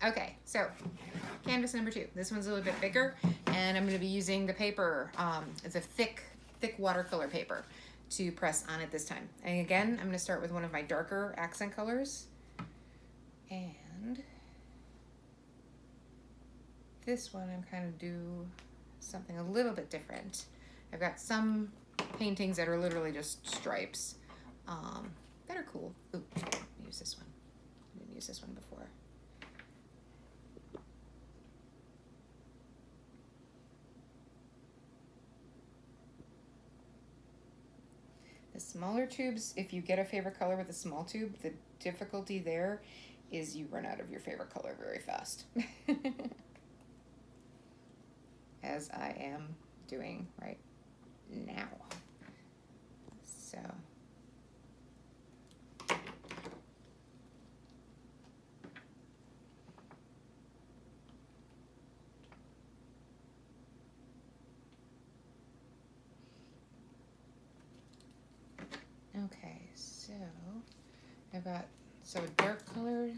Okay, so canvas number 2. This one's a little bit bigger, and I'm going to be using the paper. It's a thick watercolor paper to press on it this time. And again, I'm going to start with one of my darker accent colors. And this one, I'm kind of do something a little bit different. I've got some paintings that are literally just stripes that are cool. Ooh, use this one. I didn't use this one before. The smaller tubes, if you get a favorite color with a small tube, the difficulty there is you run out of your favorite color very fast. As I am doing right now. So okay, so I've got a dark color,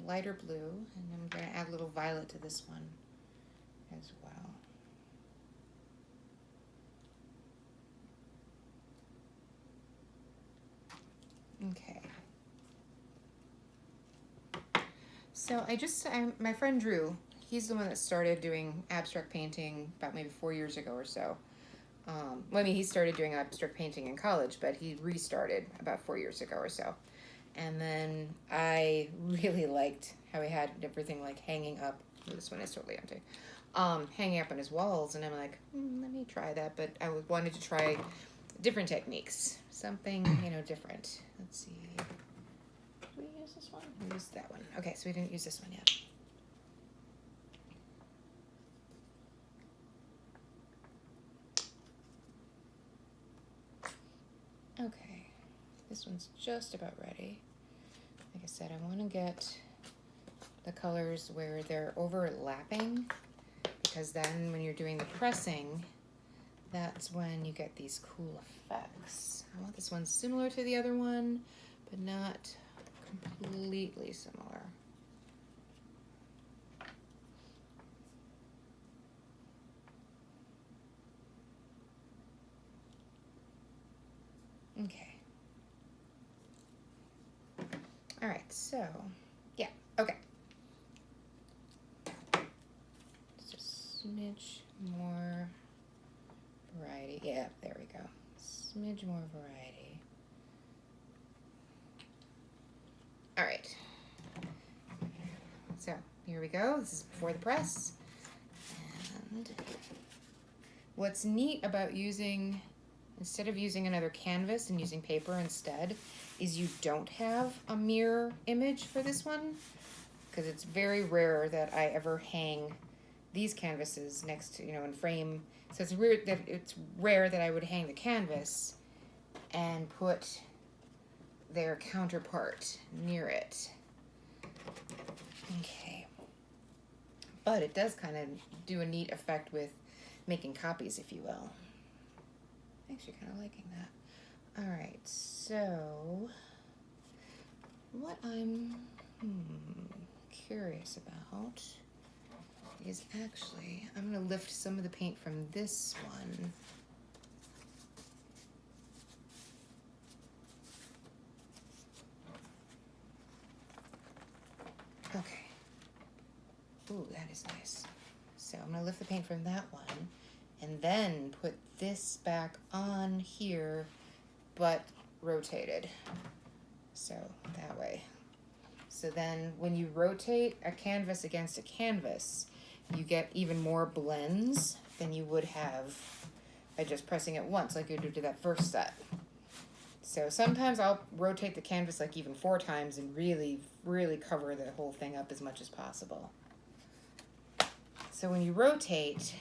lighter blue, and I'm going to add a little violet to this one as well. Okay. So my friend Drew, he's the one that started doing abstract painting about maybe 4 years ago or so. Well, I mean, he started doing abstract painting in college, but he restarted about 4 years ago or so. And then I really liked how he had everything like hanging up. This one is totally empty. Hanging up on his walls, and I'm like, let me try that. But I wanted to try different techniques, something different. Let's see. Did we use this one? We used that one. Okay, so we didn't use this one yet. Okay, this one's just about ready. Like I said, I want to get the colors where they're overlapping, because then when you're doing the pressing, that's when you get these cool effects. I want this one similar to the other one, but not completely similar. Okay. All right, so, yeah, okay. Just a smidge more variety. Yeah, there we go. Smidge more variety. All right. So, here we go. This is before the press. And what's neat about instead of using another canvas and using paper instead, is you don't have a mirror image for this one, because it's very rare that I ever hang these canvases next to, in frame. So it's rare that I would hang the canvas and put their counterpart near it. Okay. But it does kind of do a neat effect with making copies, if you will. I'm actually kind of liking that. All right, so what I'm curious about is actually, I'm going to lift some of the paint from this one. Okay. Ooh, that is nice. So I'm going to lift the paint from that one and then put this back on here, but rotated. So that way. So then when you rotate a canvas against a canvas, you get even more blends than you would have by just pressing it once like you do to that first set. So sometimes I'll rotate the canvas like even 4 times and really, really cover the whole thing up as much as possible. So when you rotate,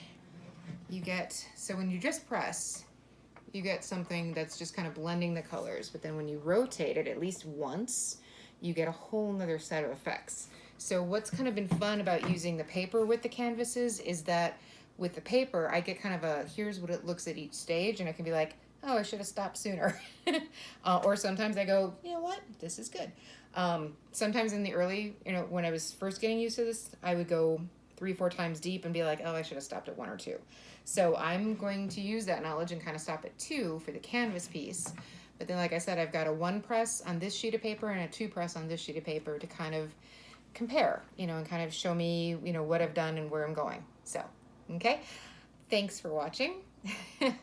when you just press, you get something that's just kind of blending the colors. But then when you rotate it at least once, you get a whole nother set of effects. So what's kind of been fun about using the paper with the canvases is that with the paper, I get kind of here's what it looks at each stage, and I can be like, oh, I should have stopped sooner. Or sometimes I go, you know what, this is good. Sometimes in the early, when I was first getting used to this, I would go 3-4 times deep and be like, oh, I should have stopped at 1 or 2. So I'm going to use that knowledge and kind of stop at 2 for the canvas piece. But then, like I said, I've got a 1 press on this sheet of paper and a 2 press on this sheet of paper to kind of compare, and kind of show me, what I've done and where I'm going. So, okay. Thanks for watching.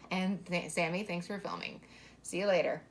And Sammy, thanks for filming. See you later.